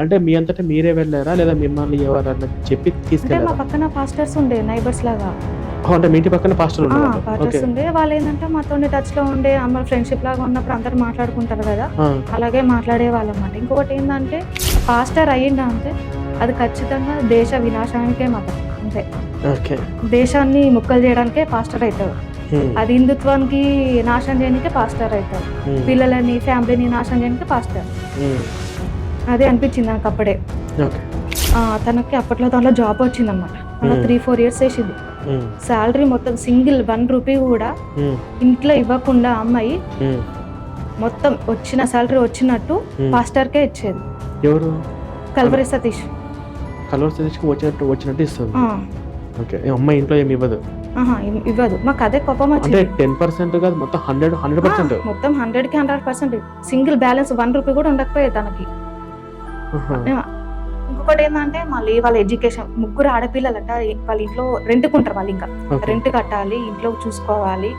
అంటే మీ అంతటా మీరే వెళ్ళారా? లేదా మిమ్మల్ని ఎవరన్నా చెప్పి అంటే మా తీసుకెళ్లారా? పక్కన పాస్టర్స్ ఉండే నైబర్స్ లాగా. అంటే మీ ఇంటి పక్కన పాస్టర్లు ఉండేవాళ్ళు. Pastors okay. ఉండే. వాళ్ళు ఏంటంటే మాతోని టచ్ లో ఉండే అమ్మ ఫ్రెండ్షిప్ లాగా ఉన్నప్పుడు అందరు మాట్లాడుకుంటారు కదా, ఆ! అలాగే మాట్లాడేవాళ్ళు అన్నమాట. ఇంకొకటి ఏంటంటే పాస్టర్ అయ్యిందా అంటే అది ఖచ్చితంగా దేశ వినాశానికే మతం అంతే. ఓకే. దేశాన్ని ముక్కలు చేయడానికే పాస్టర్ అవుతాడు. హ్మ్. అది హిందుత్వానికి నాశనం చేయడానికే పాస్టర్ అవుతాడు. హ్మ్. పిల్లలని ఫ్యామిలీని నాశనం చేయడానికే పాస్టర్. హ్మ్. అదే అనిపించింది నాకు అప్పుడే. ఓకే. తనకి అప్పట్లో దాంట్లో జాబ్ వచ్చిందనమాట. అలా 3-4 years చేసింది. హ్మ్. శాలరీ మొత్తం సింగిల్ 1 రూపీ కూడా హ్మ్. ఇంట్లో ఇవ్వకుండా అమ్మాయి హ్మ్. మొత్తం వచ్చిన శాలరీ వచ్చినట్టు పాస్టర్కే ఇచ్చేది. ఎవరు? కల్వరి సతీష్. కలర్ సతీష్‌కి వచ్చినట్టు ఇస్తుంది. ఆ, ఓకే. ఈ అమ్మాయి ఇంట్లో ఏమి ఇవ్వదు. ఆహా, ఇవ్వదు. మాకు అదే కోపం అంటే వచ్చింది. 10% కాదు, మొత్తం 100%. మొత్తం 100కి 100% సింగిల్ బ్యాలెన్స్ 1 రూపీ కూడా ఉండకపోయేది తనకి. ఆహా! ఇంకొకటి ఏంటంటే మళ్ళీ వాళ్ళ ఎడ్యుకేషన్, ముగ్గురు ఆడపిల్లలంట. వాళ్ళ ఇంట్లో రెంట్కుంటారు. వాళ్ళు ఇంకా ఓకే. రెంట్ కట్టాలి, ఇంట్లో చూసుకోవాలి,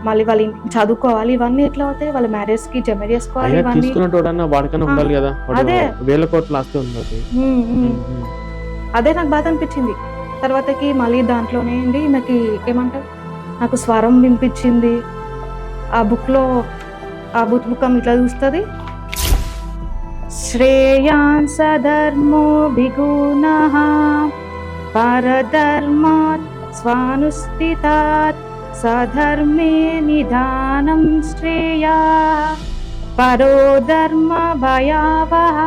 మళ్ళీ వాళ్ళు చదువుకోవాలి. ఇవన్నీ ఎట్లా అవుతాయి? వాళ్ళ మ్యారేజ్ కి జమ చేసుకోవాలి అయినా ఇవన్నీ. తీసుకున్నటోడన్నా వాడికన్నా ఉండాలి కదా. వాడు అదే. వేల కోట్ల ఆస్తి ఉంది. అదే నాకు బాధ అనిపించింది. తర్వాతకి మళ్ళీ దాంట్లోనే అండి నాకు ఏమంటారు, నాకు స్వరం వినిపించింది. ఆ బుక్ లో ఆ బుక్కం ఇట్లా చూస్తుంది. శ్రేయాన్ సధర్మో బిగుణః పరధర్మాత్ స్వానుష్ఠితాత్ సధర్మే నిధానం శ్రేయా పరో ధర్మ భయావహ.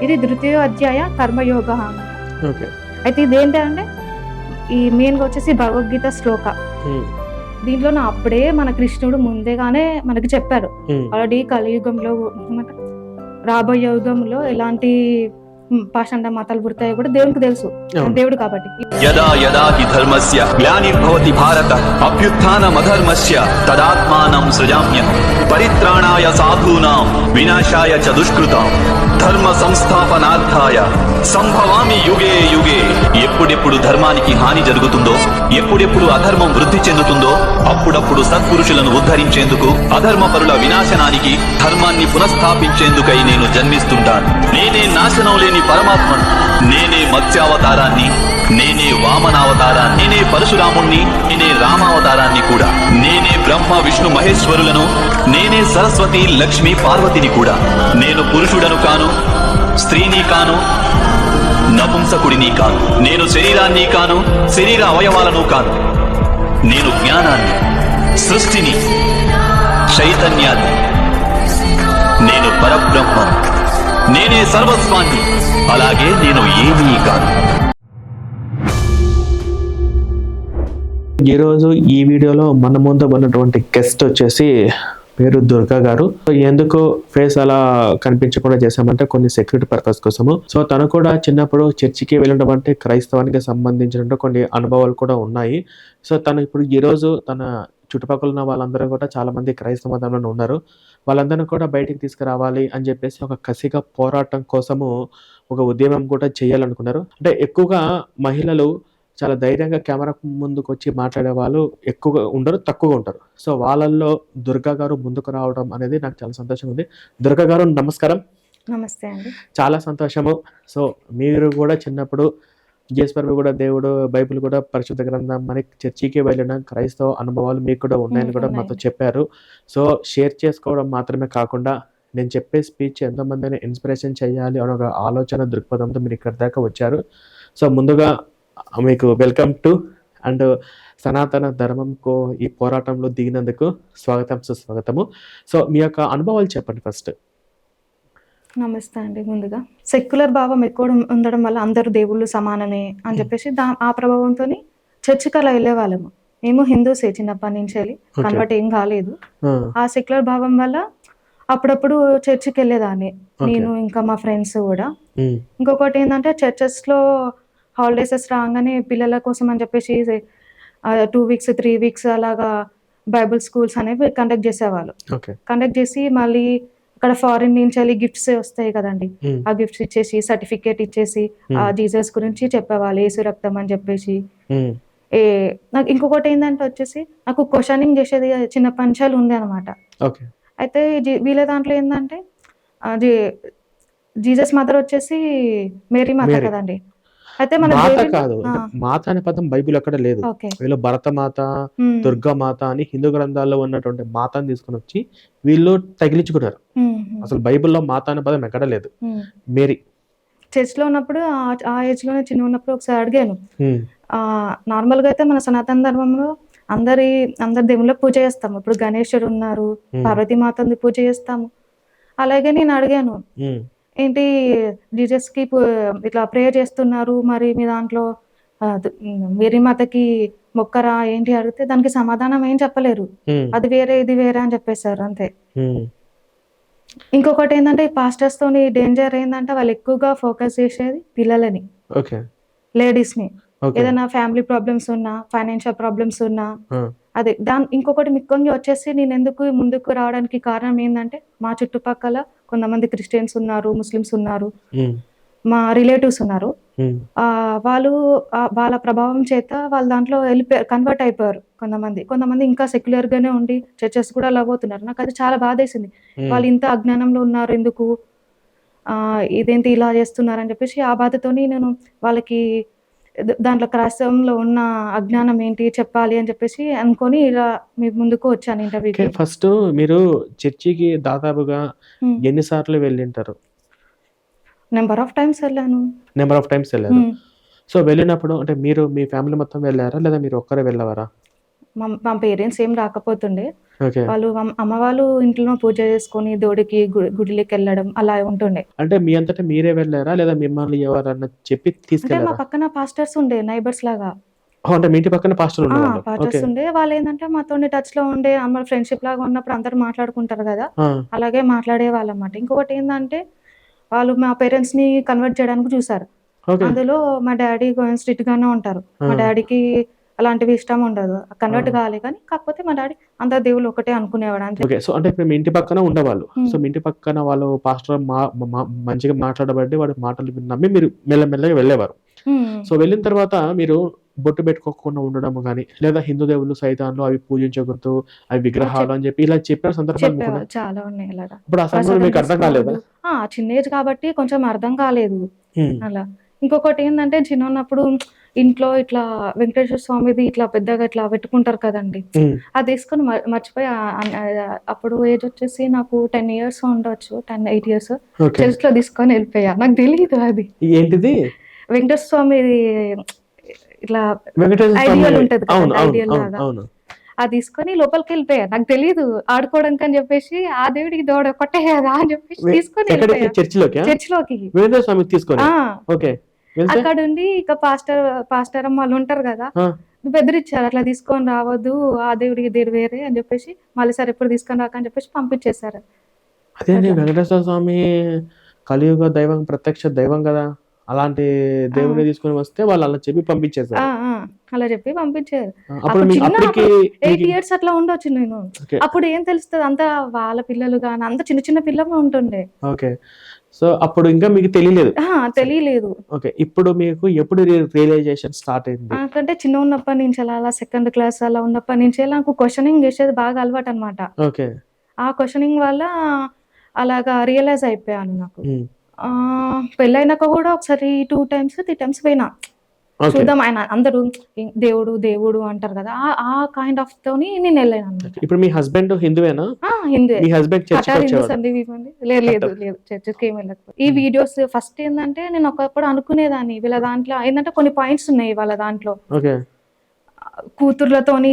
ఇది 3వ అధ్యాయ కర్మయోగ. ఓకే. అయితే ఇదేంటంటే ఈ మెయిన్గా వచ్చేసి భగవద్గీత శ్లోక. దీంట్లో అప్పుడే మన కృష్ణుడు ముందేగానే మనకి చెప్పారు. ఆల్రెడీ కలియుగంలో ఏమంటారు, రాబోయే యుగంలో ఎలాంటి పాషండ మతాలు పుడతాయో కూడా దేవునికి తెలుసు. దేవుడు కాబట్టి. యదా యదా హి ధర్మస్య గ్లానిర్భవతి భారత అభ్యుత్థానమధర్మస్య తదాత్మానం సృజామ్యహం పరిత్రాణాయ సాధూనాం వినాశాయ చ దుష్కృతాం ధర్మ సంస్థాపనార్థాయ సంభవామి యుగే యుగే. ఎప్పుడెప్పుడు ధర్మానికి హాని జరుగుతుందో, ఎప్పుడెప్పుడు అధర్మం వృద్ధి చెందుతుందో అప్పుడప్పుడు సత్పురుషులను ఉద్ధరించేందుకు, అధర్మపరుల వినాశనానికి, ధర్మాన్ని పునఃస్థాపించేందుకై నేను జన్మిస్తుంటాను. నేనే నాశనం లేని పరమాత్మను, నేనే మత్స్యావతారాన్ని, నేనే వామనావతారాన్ని, నేనే పరశురాముణ్ణి, నేనే రామావతారాన్ని కూడా, నేనే బ్రహ్మ విష్ణు మహేశ్వరులను, నేనే సరస్వతి లక్ష్మి పార్వతిని కూడా. నేను పురుషుడను కాను, స్త్రీని కాను, నపుంసకుడిని కాను. నేను శరీరాన్ని కాను, శరీర అవయవాలను కాను. నేను జ్ఞానాన్ని, సృష్టిని, చైతన్యాన్ని. నేను పరబ్రహ్మను, నేనే సర్వస్వాన్ని. అలాగే నేను ఏమీ కాను. ఈరోజు ఈ వీడియోలో మన ముందు ఉన్నటువంటి గెస్ట్ వచ్చేసి పేరు దుర్గా గారు. ఎందుకు ఫేస్ అలా కనిపించకుండా చేశామంటే కొన్ని సెక్యూరిటీ పర్పస్ కోసము. సో తను కూడా చిన్నప్పుడు చర్చికి వెళ్ళడం అంటే క్రైస్తవానికి సంబంధించిన కొన్ని అనుభవాలు కూడా ఉన్నాయి. సో తను ఇప్పుడు ఈరోజు తన చుట్టుపక్కల ఉన్న వాళ్ళందరూ కూడా చాలా మంది క్రైస్తవ మతంలో ఉన్నారు. వాళ్ళందరినీ కూడా బయటికి తీసుకురావాలి అని చెప్పేసి ఒక కసిగా పోరాటం కోసము ఒక ఉద్యమం కూడా చేయాలనుకున్నారు. అంటే ఎక్కువగా మహిళలు చాలా ధైర్యంగా కెమెరా ముందుకు వచ్చి మాట్లాడే వాళ్ళు ఎక్కువగా ఉండరు, తక్కువగా ఉంటారు. సో వాళ్ళల్లో దుర్గా గారు ముందుకు రావడం అనేది నాకు చాలా సంతోషంగా ఉంది. దుర్గా గారు నమస్కారం. నమస్తే అండి. చాలా సంతోషము. సో మీరు కూడా చిన్నప్పుడు జేసుప్రభు కూడా దేవుడు, బైబిల్ కూడా పరిశుద్ధ గ్రంథం అని చర్చికి వెళ్ళిన క్రైస్తవ అనుభవాలు మీకు కూడా ఉన్నాయని కూడా మాతో చెప్పారు. సో షేర్ చేసుకోవడం మాత్రమే కాకుండా నేను చెప్పే స్పీచ్ ఎంతోమందిని ఇన్స్పిరేషన్ చేయాలి అనే ఒక ఆలోచన దృక్పథంతో మీరు ఇక్కడ దాకా వచ్చారు. సో ముందుగా మీకు వెల్కమ్ టు అండ్ సనాతన ధర్మంకు ఈ పోరాటంలో దిగినందుకు స్వాగతం, సుస్వాగతము. సో మీ యొక్క అనుభవాలు చెప్పండి ఫస్ట్. నమస్తే అండి. ముందుగా సెక్యులర్ భావం ఎక్కువ ఉండడం వల్ల అందరూ దేవుళ్ళు సమానమే అని చెప్పేసి ఆ ప్రభావంతో చర్చికి అలా వెళ్ళే వాళ్ళము. మేము హిందూసే చిన్నప్పటి నుంచి వెళ్ళి కన్వర్ట్ ఏం కాలేదు. ఆ సెక్యులర్ భావం వల్ల అప్పుడప్పుడు చర్చికి వెళ్ళేదాన్ని నేను, ఇంకా మా ఫ్రెండ్స్ కూడా. ఇంకొకటి ఏంటంటే చర్చెస్ లో హాలిడేస్ రాగానే పిల్లల కోసం అని చెప్పేసి 2 weeks 3 weeks అలాగా బైబుల్ స్కూల్స్ అనేవి కండక్ట్ చేసేవాళ్ళు. కండక్ట్ చేసి మళ్ళీ అక్కడ ఫారిన్ నుంచి వెళ్ళి గిఫ్ట్స్ వస్తాయి కదండి, ఆ గిఫ్ట్స్ ఇచ్చేసి సర్టిఫికేట్ ఇచ్చేసి ఆ జీసస్ గురించి చెప్పేవాళ్ళు, యేసు రక్తం అని చెప్పేసి. నాకు ఇంకొకటి ఏంటంటే వచ్చేసి నాకు క్వశ్చనింగ్ చేసేది చిన్న పంచాలు ఉంది అనమాట. అయితే వీళ్ళ దాంట్లో ఏంటంటే అది జీసస్ మదర్ వచ్చేసి మేరీ మాత మేరీ. కదండి. అయితే మన మాత దేవిని కాదు, అంటే మాత అనే పదం బైబిల్ ఎక్కడ లేదు. ఓకే. వీళ్ళు భరతమాత, హ్మ్. దుర్గామాత అని హిందూ గ్రంథాల్లో ఉన్నటువంటి మాతని తీసుకొని వచ్చి వీళ్ళు తగిలించుకున్నారు. హ్మ్. అసలు బైబిల్లో మాత అనే పదం ఎక్కడ లేదు. హ్మ్. మేరీ. చర్చ్‌లో ఉన్నప్పుడు ఆ ఏజ్‌లోనే చిన్నగున్నప్పుడు ఒకసారి అడిగాను. హ్మ్. నార్మల్‌గా అయితే మన సనాతన ధర్మంలో అందరి దేవుళ్ళకి పూజ చేస్తాము. ఇప్పుడు గణేశుడు ఉన్నారు, హ్మ్. పార్వతీమాతని పూజ చేస్తాము. అలాగే నేను అడిగాను, హ్మ్. ఏంటి జీసస్‌కి ఇట్లా ప్రేయర్ చేస్తున్నారు, మరి మీ దాంట్లో మేరీ మాతకి మొక్కరా ఏంటి అడిగితే దానికి సమాధానం ఏం చెప్పలేరు. హ్మ్. అది వేరే, ఇది వేరే అని చెప్పేసారు అంతే. హ్మ్. ఇంకొకటేందంటే, ఈ పాస్టర్స్‌తోని డేంజర్ ఏందంటే, వాళ్ళు ఎక్కువగా ఫోకస్ చేసేది పిల్లలని, ఓకే. లేడీస్‌ని. ఓకే. ఏదైనా ఫ్యామిలీ ప్రాబ్లమ్స్ ఉన్నా, ఫైనాన్షియల్ ప్రాబ్లమ్స్ ఉన్నా, ఆ! అదే ఇంకొకటి ముఖ్యంగా వచ్చేసి నేనెందుకు ముందుకు రావడానికి కారణం ఏందంటే, మా చుట్టుపక్కల కొంతమంది క్రిస్టియన్స్ ఉన్నారు, ముస్లిమ్స్ ఉన్నారు, హ్మ్. మా రిలేటివ్స్ ఉన్నారు. హ్మ్. వాళ్ళు వాళ్ళ ప్రభావం చేత వాళ్ళ దాంట్లో కన్వర్ట్ అయిపోయారు కొంతమంది. కొంతమంది ఇంకా సెక్యులర్‌గానే ఉండి చర్చెస్ కూడా అలవ్ అవుతున్నారు. నాకది చాలా బాధేసింది. హ్మ్. వాళ్ళు ఇంత అజ్ఞానంలో ఉన్నారు ఎందుకు? ఇదేంటి ఇలా చేస్తున్నారని చెప్పేసి ఆ బాధతోని నేను వాళ్ళకి దాంట్లో క్రైస్తవంలో ఉన్న అజ్ఞానం ఏంటి చెప్పాలి అని చెప్పేసి అనుకోని ఇలా మీ ముందుకు వచ్చాను ఓకే. ఇంటర్వ్యూకి. ఫస్టు మీరు చర్చికి దాదాపుగా హ్మ్. ఎన్ని సార్లు వెళ్ళింటారు? నంబర్ ఆఫ్ టైమ్స్ వెళ్ళాను. నంబర్ ఆఫ్ టైమ్స్ వెళ్లారు. హ్మ్. సో, వెళ్ళినప్పుడు అంటే మీరు మీ ఫ్యామిలీ మొత్తం వెళ్లారా? లేదా మీరు ఒక్కరే వెళ్ళేవారా? మా పేరెంట్స్ ఏం రాకపోతుండే. ఓకే. వాళ్ళు అమ్మ వాళ్ళు ఇంట్లో పూజ చేసుకొని దేవుడికి గుడిలకెళ్ళడం అలా ఉంటుండే. అంటే మీ అంతట మీరే వెళ్లారా? లేదా మిమ్మల్ని ఎవరన్నా చెప్పి అంటే మా తీసుకెళ్లారా? పక్కన పాస్టర్స్ ఉండే నైబర్స్ లాగా. ఓహ్! అంటే మీ ఇంటి పక్కన పాస్టర్ ఉండేవాళ్ళు. Pastors okay. ఉండే. వాళ్ళేందంటే మాతోని టచ్‌లో ఉండే ఫ్రెండ్‌షిప్ లాగా ఉన్నప్పుడు అందరూ మాట్లాడుకుంటారు గదా! ఆ! అలాగే మాట్లాడేవాళ్ళన్నమాట. ఇంకొకటేందంటే వాళ్ళు మా పేరెంట్స్‌ని కన్వర్ట్ చేయడానికి చూసారు. ఓకే. అందులో మా డ్యాడీ కొంచెం స్ట్రిక్ట్‌గానే ఉంటారు. ఆ! మా డ్యాడీకి అలాంటివి ఇష్టం ఉండదు. ఆ! కన్వర్ట్ కాలే కానీ కాకపోతే మా డ్యాడీ అందరు దేవుళ్ళు ఒకటే అనుకునేవాడు అంతే. ఓకే. సో, అంటే ఇప్పుడు మీ ఇంటి పక్కన ఉండేవాళ్ళు. సో, హ్మ్. మీ ఇంటి పక్కన వాళ్ళు పాస్టర్ మా మ మంచిగా మాట్లాడబట్టి వాడి మాటలు నమ్మి మీరు మెల్లమెల్లగా వెళ్ళేవారు. హ్మ్. సో, వెళ్ళిన తర్వాత మీరు బొట్టు పెట్టుకోకుండా ఉండడం గాని, లేదా హిందూ దేవుళ్ళు, సైతాన్లు అవి పూజించకూడదు, అవి ఆ! విగ్రహాలు అని చెప్పి ఇలా చెప్పిన సందర్భాలు మీకున్నాయా? చెప్పేవాళ్ళు. చాలా ఉన్నాయి అలాగా. అప్పుడు ఆ సమయంలో ప్రసాదం మీకు అర్థం కాలేదా? తీసుకోవద్దు. చిన్న ఏజ్ కాబట్టి కొంచెం అర్థం కాలేదు హ్మ్. అలా. ఇంకొకటేందంటే చిన్నగున్నప్పుడు ఇంట్లో ఇట్లా వెంకటేశ్వర స్వామిది ఇట్లా పెద్దగా ఇట్లా పెట్టుకుంటారు కదండీ! హ్మ్. అది తీసుకొని మర్చిపోయి అప్పుడు ఏజ్ వచ్చేసి నాకు 10 ఇయర్స్ ఉండొచ్చు. 10, 8 ఇయర్స్. ఓకే. చర్చ్‌లో తీసుకొని ఎళ్ళిపోయా. నాకు తెలీదు అది. ఏంటిది? వెంకటేశ్వర స్వామిది ఇట్లా వెంకటేశ్వర స్వామి. ఐడియల్ ఉంటది అవును. కదండీ! అవును. ఐడియల్ అవును. లాగా. అవును. అది తీసుకొని లోపలికెళ్ళిపోయా. నాకు తెలీదు ఆడుకోవడానికని జెప్పేసి, ఆ దేవుడికి దూడొక్కటే గదా! అని జెప్పేసి వె తీసుకొని ఎక్కడికి? ఎళ్ళిపోయా చర్చిలోకా? చర్చ్‌లోకి. వెంకటేశ్వర స్వామికి తీసుకొని. ఆ! ఓకే. వెళ్తే? అక్కడుండి ఇక పాస్టరమ్మలుంటారు గదా! ఆ! బెదిరిచ్చారు. "అట్లా తీసుకొని రావద్దు. ఆ దేవుడికి ఈ దేవుడు వేరే" అని జెప్పేసి, మళ్ళీ సరే ఎప్పుడు తీసుకొని రాకు అని జెప్పేసి పంపించేశారు. అదేంటి అట్లా. వెంకటేశ్వర స్వామి కలియుగ దైవం, ప్రత్యక్ష దైవం గదా! అలాంటి ఆ! దేవుడిని తీసుకొని వస్తే వాళ్ళు అలా చెప్పి ఆ! పంపించేసారు. ఆ! అలా జెప్పి పంపించారు. అప్పుడు అప్పటికి అప్పుడు 8 మీకు ఇయర్స్ అట్లా ఉండొచ్చు నేను. ఓకే. అప్పుడు ఏం తెలుస్తది అంతా వాళ్ళ పిల్లలు గాని, అంతా చిన్న చిన్న పిల్లగా ఉంటుండే. ఓకే. సో, అప్పుడు ఇంకా మీకు తెలియలేదు. సరే. తెలీలేదు. ఓకే. ఇప్పుడు మీకు ఎప్పుడు రియలైజేషన్ స్టార్ట్ అయింది? నాకంటే చిన్నగున్నప్పటి నుంచి అలా సెకండ్ క్లాస్ అలా ఉన్నప్పటి నుంచే నాకు క్వెషనింగ్ చేసేది బాగా అలవాటనమాట. ఓకే. ఆ క్వెషనింగ్ వల్ల అలాగా రియలైజ్ అయిపోయాను నాకు. హ్మ్. పెళ్లయినాక గూడా ఒకసారి 2 టైమ్స్, 3 టైమ్స్ పోయినా. ఓకే. చూద్దాం ఆయన అందరూ దేవుడు, దేవుడు అంటారు గదా! ఆ ఆ కైండ్ ఆఫ్ తోని నేనెళ్ళాననమాట. ఇప్పుడు మీ హస్బెండ్ హిందువేనా? హిందువే. మీ హస్బెండ్ కటార్ హిందూస్ చర్చికొచ్చేవాడా? అండి ఇవ్వండి. లేదు లేదు కట్టర్. లేదు. చర్చికేమి వెళ్ళకపో ఈ హ్మ్. వీడియోస్ ఫస్ట్ ఏందంటే నేను ఒకప్పుడు అనుకునేదాన్ని వీళ్ళ దాంట్లో ఏందంటే కొన్ని పాయింట్స్ ఉన్నాయి వాళ్ళ దాంట్లో. ఓకే. కూతుర్లతోని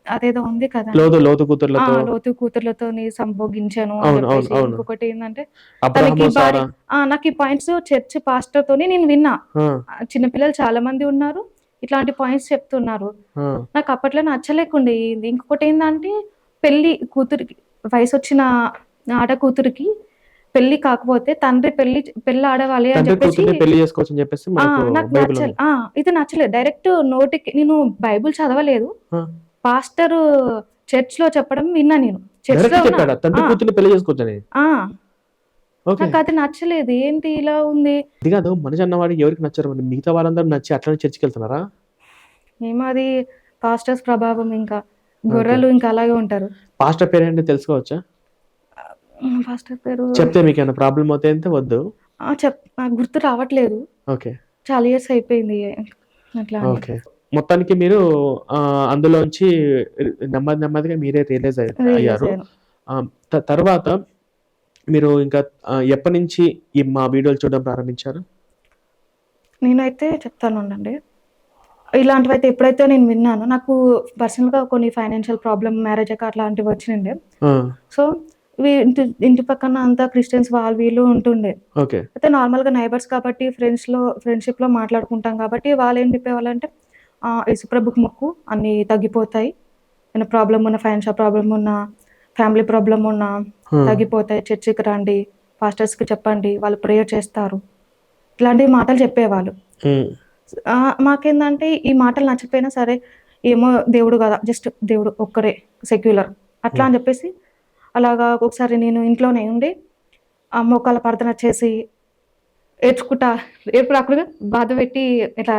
అదేదో ఉంది కదండీ! లోతు కూతుర్లతో. లోతు కూతుర్లతోని సంభోగించాను అని అవును. అవును. జెప్పేసి. అవును. ఇంకొకటేందంటే తనకి అబ్రాహాము, భార్య సారా. నాకు ఈ పాయింట్స్ చర్చ్ పాస్టర్‌తోని నేను విన్నా. ఆ! చిన్న పిల్లలు చాలా మంది ఉన్నారు. ఇట్లాంటి పాయింట్స్ చెప్తున్నారు. ఆ! నాకు అప్పట్లో నచ్చలేకుండే. ఇంకొకటేందంటే కూతురికి వయసొచ్చిన ఆడ కూతురికి పెళ్లి కాకపోతే తండ్రి పెళ్లాడవాలి అని తండ్రి చెప్పేసి కూతుర్ని పెళ్లి చేసుకోవచ్చని చెప్పేసి మనకు నాకు బైబిల్ ఉంది. ఇది నచ్చలేదు. డైరెక్ట్ నోటికి నేను బైబిల్ చదవలేదు. ఆ! పాస్టరు చర్చ్‌లో చెప్పడం విన్నా నేను. చర్చ్‌లో డైరెక్ట్ ఉన్న చెప్పాడా? తండ్రి ఆ! కూతుర్ని పెళ్లి చేసుకోవచ్చని. ఆ! ఓకే. నాకది నచ్చలేదు. ఏంటి ఇలా ఉంది? అది కాదు, మనిషి అన్నవాడికి ఎవరికి నచ్చరు. మరి మిగతా వాళ్ళందరూ నచ్చి అట్లనే చర్చికెళ్తున్నారా? ఏమో అది పాస్టర్స్ ప్రభావం ఇంకా. ఓకే. గొర్రెలు ఇంకా అలాగే ఉంటారు. పాస్టర్ పేరేంటో తెలుసుకోవచ్చా? పాస్టర్ పేరు చెప్తే మీకేమైనా ప్రాబ్లమ్ అవుతాయంటే వద్దు. నాకు గుర్తు రావట్లేదు, ఓకే. చాలా ఇయర్స్ అయిపోయింది అట్లా అని. ఓకే. మొత్తానికి మీరు అందులోంచి నెమ్మదిగా మీరే రియలైజ్ రియలైజ్ అయ్యారు. అయ్యాను. తర్వాత మీరు ఇంకా ఎప్పటినుంచి మా వీడియోలు చూడడం ప్రారంభించారు? నేనైతే చెప్తాను ఉండండి. ఇలాంటివైతే ఎప్పుడైతే నేను విన్నానో, నాకు పర్సనల్‌గా కొన్ని ఫైనాన్షియల్ ప్రాబ్లమ్, మ్యారేజ్ అయ్యాక అట్లాంటివి వచ్చినుండే. ఆ! సో, ఇంటి పక్కన అంతా క్రిస్టియన్స్ వాళ్ళు వీళ్ళు ఉంటుండే. ఓకే. అయితే నార్మల్‌గా నైబర్స్ కాబట్టి ఫ్రెండ్‌షిప్‌లో మాట్లాడుకుంటాం కాబట్టి వాళ్ళేం చెప్పేవాళ్ళంటే, యేసుప్రభుకి మొక్కు అన్నీ తగ్గిపోతాయి. ఏమైనా ప్రాబ్లమ్ ఉన్నా, ఫైనాన్షియల్ ప్రాబ్లమ్ ఉన్నా, ఫ్యామిలీ ప్రాబ్లమ్ ఉన్నా తగ్గిపోతాయి. చర్చికి రండి, పాస్టర్స్‌కి చెప్పండి, వాళ్ళు ప్రేయర్ చేస్తారు. ఇట్లాంటి మాటలు చెప్పేవాళ్ళు. హ్మ్. మాకేందంటే ఈ మాటలు నచ్చకపోయినా సరే, ఏమో దేవుడు గదా! జస్ట్ దేవుడు ఒక్కరే సెక్యులర్ అట్లా అని చెప్పేసి, అలాగా ఒకసారి నేను ఇంట్లోనే ఉండి మోకాళ్ళ ప్రార్థన చేసి ఏడ్చుకుంటా, ఏడుపు రాకుండా బాధ పెట్టి ఇట్లా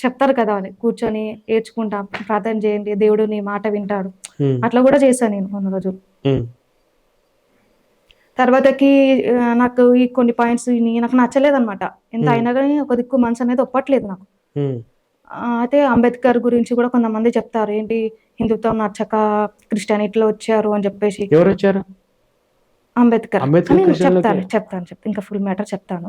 చెప్తారు కదా అని కూర్చొని ఏడ్చుకుంటా, ప్రార్థన చేయండి, దేవుడు నీ మాట వింటాడు. హ్మ్. అట్లా కూడా చేశాను నేను కొన్ని రోజులు. హ్మ్. తర్వాతకి నాకు ఈ కొన్ని పాయింట్స్ నాకు నచ్చలేదనమాట. ఎంత అయినా గాని ఒక దిక్కు మనసనేది ఒప్పట్లేదు నాకు. హ్మ్. అయితే అంబేద్కర్ గురించి కూడా కొంతమంది చెప్తారు. ఏంటి, హిందుత్వం నచ్చక క్రిస్టియానిటీలో వచ్చారు అని చెప్పేసి. ఎవరొచ్చారు? అంబేద్కర్ అంబేద్కర్ అని క్రిస్టియన్‌లోకి? చెప్తాను. ఇంకా ఫుల్ మ్యాటర్ చెప్తాను.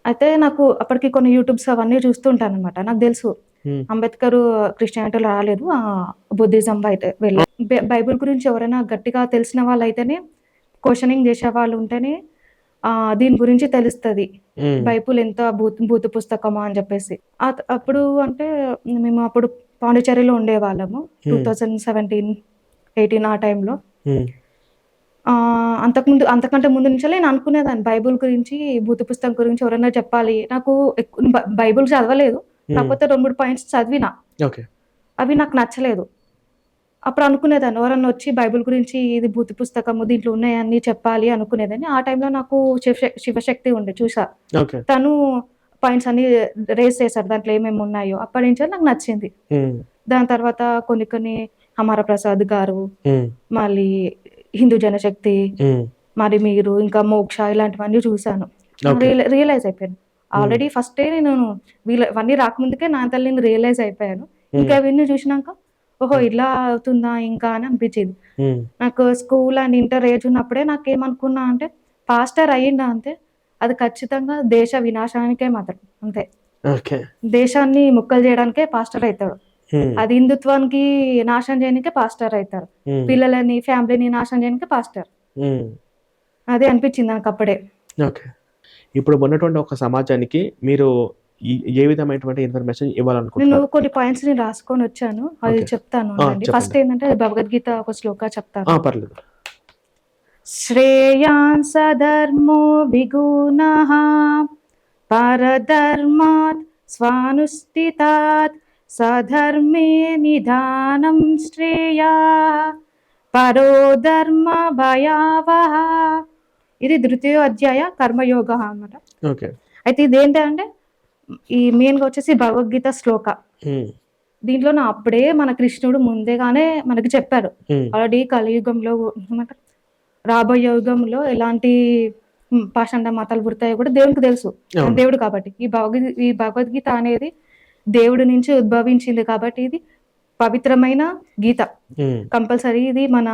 అయితే నాకు అప్పటికి కొన్ని యూట్యూబ్స్ అవన్నీ చూస్తూ ఉంటాననమాట. నాకు తెలుసు హ్మ్. అంబేద్కర్ క్రిస్టియానిటీలో రాలేదు. బుద్ధిజం అయితే వెళ్ళారు. బైబిల్ గురించి ఎవరైనా గట్టిగా తెలిసిన వాళ్ళైతేనే, క్వెషనింగ్ చేసేవాళ్ళు ఉంటేనే దీని గురించి తెలుస్తది. హ్మ్. బైబిల్ ఎంత భూత పుస్తకమా అని చెప్పేసి. అప్పుడు అంటే మేము అప్పుడు పాండిచ్చేరిలో ఉండేవాళ్ళము. 2017, 18 ఆ టైంలో. హ్మ్. అంతకంటే ముందు నుంచే నేను అనుకునేదాన్ని బైబిల్ గురించి, భూత పుస్తకం గురించి ఎవరైనా చెప్పాలి. నాకు బైబిల్ చదవలేదు. కాకపోతే 2, 3 పాయింట్స్ చదివినా. ఓకే. అవి నాకు నచ్చలేదు. అప్పుడు అనుకునేదాన్ని ఎవరన్నా వచ్చి బైబిల్ గురించి ఇది భూత పుస్తకము, దీంట్లో ఉన్నాయన్నీ చెప్పాలి అనుకునేదాన్ని. ఆ టైంలో నాకు శివశక్తి ఉండే చూసా. ఓకే. తను పాయింట్స్ అన్నీ రేజ్ చేశారు. దాంట్లో ఏమేమి ఉన్నాయో. అప్పటి నుంచే నాకు నచ్చింది. హ్మ్. దాని తర్వాత కొన్ని అమర ప్రసాద్ గారు, హ్మ్. మళ్ళీ హిందూ జనశక్తి, హ్మ్. మరి మీరు ఇంకా మోక్ష ఇలాంటివన్నీ చూసాను. ఓకే. రియలైజ్ అయిపోయాను. ఆల్రెడీ ఫస్టే నేను ఇవన్నీ రాకముందుకే నా అంతలో నేను రియలైజ్ అయిపోయాను. ఇంకా అవన్నీ చూసినాక ఓహో! ఇలా అవుతుందా ఇంకా అని అనిపించింది. హ్మ్. నాకు స్కూల్ అండ్ ఇంటర్ ఏజ్ ఉన్నప్పుడే నాకేమనుకున్నా అంటే, పాస్టర్ అయ్యిండా అంటే అది ఖచ్చితంగా దేశ వినాశనానికే మాత్రం అంతే. ఓకే. దేశాన్ని ముక్కలు చేయడానికే పాస్టర్ అయితాడు. హ్మ్. అది హిందుత్వానికి నాశనం చేయడానికే పాస్టర్ అయితారు. హ్మ్. పిల్లలని, ఫ్యామిలీని నాశనం చేయడానికే పాస్టర్. హ్మ్. అదే అనిపించింది నాకప్పుడే. ఓకే. ఇప్పుడు ఉన్నటువంటి ఒక సమాజానికి మీరు ఏ విధమైనటువంటి ఇన్ఫర్మేషన్ నేను ఇవ్వాలనుకుంటున్నారు? కొన్ని పాయింట్స్ నేను రాసుకొనొచ్చాను. అది ఓకే. చెప్తాను ఉండండి. ఫస్ట్ చెప్పండి. ఏందంటే భగవద్గీత ఒక శ్లోక చెప్తాను. పర్లేదు. శ్రేయాన్ సధర్మో విగుణః పరధర్మాత్ స్వానుష్ఠితాత్ సధర్మే నిధానం శ్రేయః పరో ధర్మ భయావహ. ఇది 3వ అధ్యాయ కర్మయోగ అన్నమాట. ఓకే. అయితే ఇదేంటంటే ఈ మెయిన్‌గా వచ్చేసి భగవద్గీత శ్లోక. హ్మ్. దీంట్లో అప్పుడే మన కృష్ణుడు ముందేగానే మనకి చెప్పారు. హ్మ్. ఆల్రెడీ కలియుగంలో ఏమంటారు, రాబోయే యుగంలో ఎలాంటి పాషండ మతాలు పుడతాయో కూడా దేవునికి తెలుసు. అవును. దేవుడు కాబట్టి. ఈ భగవద్గీత అనేది దేవుడి నుంచి ఉద్భవించింది కాబట్టి ఇది పవిత్రమైన గీత. హ్మ్. కంపల్సరీ ఇది మన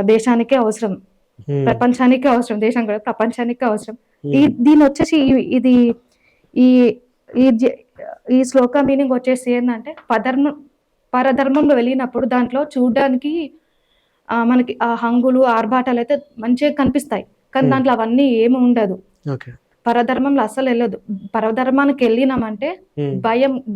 దేశానికే అవసరం. హ్మ్. ప్రపంచానికే అవసరం. దేశం కాదు, ప్రపంచానికే అవసరం. హ్మ్. దీనొచ్చేసి ఇది ఈ ఈ జ ఈ శ్లోక మీనింగ్ వచ్చేసి ఏందంటే, పరధర్మంలో వెళ్ళినప్పుడు దాంట్లో చూడ్డానికి మనకి ఆ హంగులు, ఆర్భాటాలయితే మంచిగా కనిపిస్తాయి. కానీ దాంట్లో అవన్నీ ఏమి ఉండదు. ఓకే. పరధర్మంలో అస్సలెళ్ళదు. పరధర్మానికెళ్ళినామంటే హ్మ్.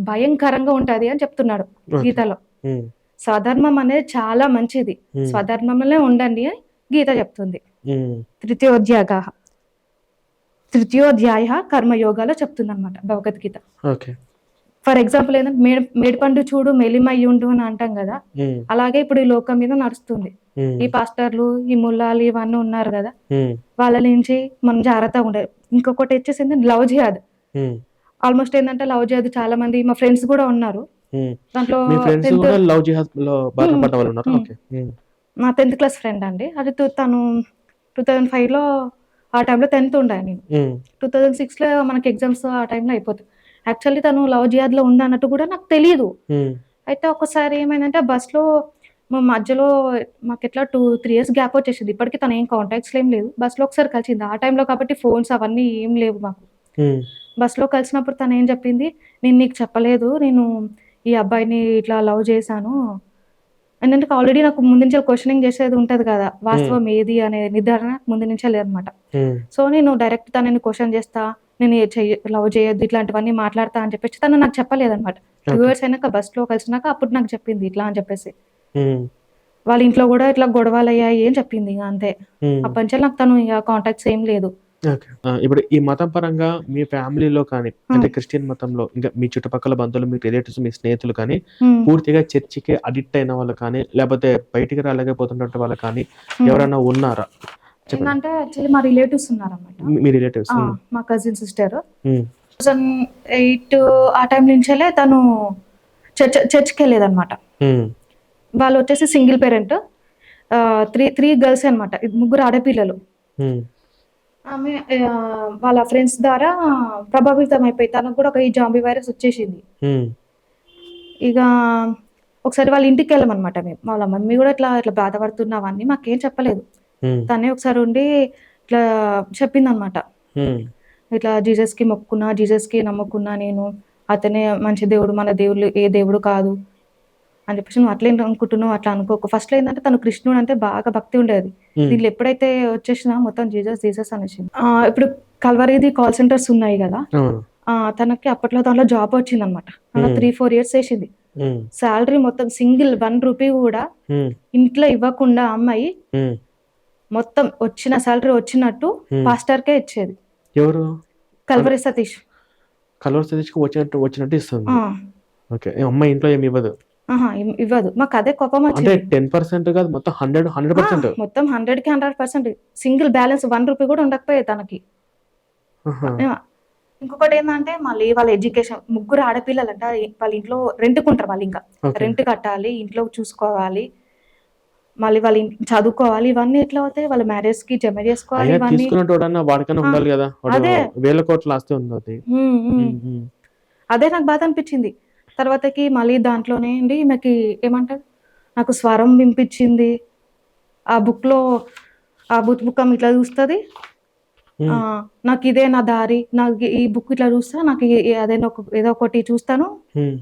భయంకరంగా ఉంటది అని చెప్తున్నాడు ఓకే. గీతలో. హ్మ్. స్వధర్మం అనేది చాలా మంచిది. స్వధర్మంలోనే ఉండండి అని గీత చెప్తుంది. హ్మ్. తృతీయోధ్యాయ కర్మయోగాలో చెప్తుందనమాట భగవద్గీత. ఓకే. ఫర్ ఎగ్జాంపుల్ ఏంటంటే మేడిపండు చూడు మెలిమయ్యుండు అని అంటాం కదా! హ్మ్. అలాగే ఇప్పుడు ఈ లోకం మీద నడుస్తుంది. హ్మ్. ఈ పాస్టర్లు, ఈ ముల్లాలు ఇవన్నీ ఉన్నారు కదా! హ్మ్. వాళ్ళ నుంచి మనం జాగ్రత్తగా ఉండాలి. ఇంకొకటి వచ్చేసి లవ్ జిహాద్. హ్మ్. ఆల్మోస్ట్ ఏంటంటే లవ్ జిహాద్ చాలా మంది మా ఫ్రెండ్స్ కూడా ఉన్నారు. హ్మ్. దాంట్లో మీ ఫ్రెండ్స్ 10th కూడా లవ్ జిహాద్‌లో బారిన హ్మ్. పడ్డ వాళ్ళున్నారా? హ్మ్. ఓకే. హ్మ్. నా 10th క్లాస్ ఫ్రెండ్ అండి. అది తను 2005లో ఆ టైంలో 10th ఉండే నేను. ఉమ్, 2006లో మనకి ఎగ్జామ్స్ ఆ టైంలో అయిపోతాయి. యాక్చువల్లీ తను లవ్ జిహాద్‌లో ఉందన్నట్టు కూడా నాకు తెలీదు. ఉమ్, అయితే ఒక్కసారి ఏమైందంటే బస్‌లో మధ్యలో మాకెట్లా 3 ఇయర్స్ గ్యాప్ వచ్చేసింది. ఇప్పటికి తను ఏం కాంటాక్ట్స్‌లో ఏం లేదు. బస్‌లో ఒకసారి కలిసింది. ఆ టైంలో కాబట్టి ఫోన్స్ అవన్నీ ఏం లేవు మాకు. ఉమ్, బస్‌లో కలిసినప్పుడు తనేం చెప్పింది, "నేను నీకు చెప్పలేదు. నేను ఈ అబ్బాయిని ఇట్లా లవ్ చేశాను." ఏంటంటే ఆల్రెడీ నాకు ముందు నుంచే క్వెషనింగ్ చేసేది ఉంటది కదా! వాస్తవం ఏది అనే నిర్ధారణ ముందు నుంచే లేదనమాట. ఉమ్, సో, నేను డైరెక్ట్ తనని క్వెషన్ చేస్తా, నేను లవ్ చేయొద్దు ఇట్లాంటివన్నీ మాట్లాడతా అని చెప్పేసి తను నాకు చెప్పలేదనమాట. 2 ఇయర్స్ అయినాక బస్‌లో కలిసినాక అప్పుడు నాకు చెప్పింది ఇట్లా అని చెప్పేసి. ఉమ్, వాళ్ళ ఇంట్లో గూడా ఇట్లా గొడవలయ్యాయి అని చెప్పింది ఇగ అంతే. ఉమ్. అప్పటినుంచి నాకు తను ఇగ కాంటాక్ట్స్ ఏం లేదు. ఓకే. ఇప్పుడు ఈ మతం పరంగా మీ ఫ్యామిలీలో కానీ, అంటే క్రిస్టియన్ మతంలో ఇంకా మీ చుట్టుపక్కల బంధువులు, మీ రిలేటివ్స్, మీ స్నేహితులు కానీ హ్మ్. పూర్తిగా చర్చికి అడిక్ట్ అయిన వాళ్ళు కానీ, లేకపోతే బయటికి రాలేకపోతున్నట్టు వాళ్ళు కానీ ఎవరైనా ఉన్నారా? చెప్పండి. ఏందంటే యాక్చువల్లీ మా రిలేటివ్స్ ఉన్నారనమాట. మీ రిలేటివ్స్. మా కజిన్ సిస్టర్. 2008 ఆ టైం నుంచెలే తను చర్చ్‌కెళ్ళేదనమాట. వాళ్ళొచ్చేసి సింగిల్ పేరెంట్. 3 గర్ల్సే అనమాట. ముగ్గురు ఆడపిల్లలు. ఆమె వాళ్ళ ఫ్రెండ్స్ ద్వారా ప్రభావితం అయిపోయి తనకు కూడా ఒక ఈ జాంబీ వైరస్ వచ్చేసింది. ఇక ఒకసారి వాళ్ళ ఇంటికెళ్ళామనమాట మేము. వాళ్ళ మమ్మీ కూడా ఇట్లా ఇట్లా బాధపడుతున్నావని మాకేం చెప్పలేదు. తనే ఒకసారి ఉండి ఇట్లా చెప్పిందనమాట. ఇట్లా జీసస్‌కి మొక్కుకున్నా, జీసస్‌కి నమ్ముకున్నా నేను. అతనే మంచి దేవుడు. మన దేవుళ్ళు ఏ దేవుడు కాదు అని చెప్పేసి నువ్వు అట్లేం అనుకుంటున్నావు అట్లా అనుకోకు. ఫస్ట్‌లో ఏందంటే తను కృష్ణుడు అంటే బాగా భక్తి ఉండేది. దీంట్లో ఎప్పుడైతే వచ్చేసినా మొత్తం జీసస్ జీసస్ అనేసింది. ఇప్పుడు కల్వరిది కాల్ సెంటర్స్ ఉన్నాయి గదా! తనకి అప్పట్లో దాంట్లో జాబ్ వచ్చిందనమాట. అలా 3, 4 ఇయర్స్ చేసింది. సాలరీ మొత్తం సింగిల్ 1 రూపీ కూడా ఇంట్లో ఇవ్వకుండా అమ్మాయి మొత్తం వచ్చిన సాలరీ వచ్చినట్టు పాస్టర్‌కే ఇచ్చేది. ఎవరు? కల్వరి సతీష్. కలర్ సతీష్‌కి వచ్చినట్టు ఇస్తుంది. ఆ! ఓకే. అమ్మాయి ఇంట్లో ఏమి ఇవ్వదు. ఇవ్వదు. మాకదే కోపం అంటే వచ్చింది. 10% కాదు, మొత్తం 100%. మొత్తం 100కి 100% సింగిల్ బ్యాలెన్స్ 1 రూపీ కూడా ఉండకపోయేది తనకి. ఆహా! ఇంకొకటేందంటే మళ్ళీ వాళ్ళ ఎడ్యుకేషన్ ముగ్గురు ఆడపిల్లలంట. వాళ్ళ ఇంట్లో రెంట్‌కుంటారు వాళ్ళింకా. ఓకే. రెంట్ కట్టాలి, ఇంట్లో చూసుకోవాలి. మళ్ళీ చదువుకోవాలి. ఇవన్నీ ఎట్లా అవుతాయి? వాళ్ళ మ్యారేజ్‌కి జమ చేసుకోవాలి అయినా ఇవన్నీ. తీసుకునేటోడన్నా వాడికన్నా ఆ! ఉండాలి గదా! వాడు అదే. వేల కోట్ల ఆస్తి ఉంది అది. హ్మ్. హ్మ్. హ్మ్. హ్మ్. అదే నాకు బాధ అనిపిచ్చింది. తర్వాతకి మళ్ళీ దాంట్లోనే అండి ఈమెకి ఏమంటారు? నాకు స్వరం వినిపిచ్చింది. ఆ బుక్‌లో ఆ బుకం ఇట్లా చూస్తది. హ్మ్. నాకిదే నా దారి. నాకు ఈ బుక్ ఇట్లా చూస్తా. నాకు ఏదో ఒకటి చూస్తాను. హ్మ్.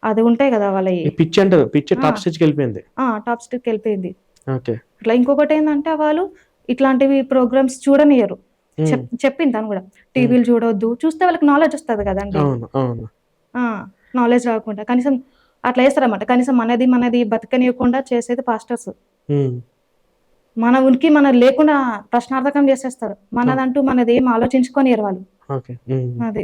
అది ఉంటాయి గదా! వాళ్ళయి. ఈ పిచ్చి అంటారు. పిచ్చి ఆ! టాప్ స్టేజ్‌కెళ్ళిపోయింది. టాప్ స్టిక్‌కెళ్ళిపోయింది. ఓకే. ఇట్లా ఇంకొకటేందంటే వాళ్ళు ఇట్లాంటివి ప్రోగ్రామ్స్ చూడనియ్యరు. హ్మ్. చెప్పింది తను గూడా. హ్మ్. టీవీలు చూడొద్దు. చూస్తే వాళ్ళకి నాలెడ్జ్ వస్తది గదండీ! అవును. అవును. ఆ! నాలెడ్జ్ రాకుండా కనీసం అట్లా చేస్తారన్నమాట. కనీసం మనది బతకనీయకుండా చేసేది పాస్టర్స్. హ్మ్. మన ఉనికి మనది లేకుండా ప్రశ్నార్థకం చేసేస్తారు. ఓహ్! మనదంటూ మనదేం ఆలోచించుకోనియరు వాళ్ళు. ఓకే. హ్మ్. అది.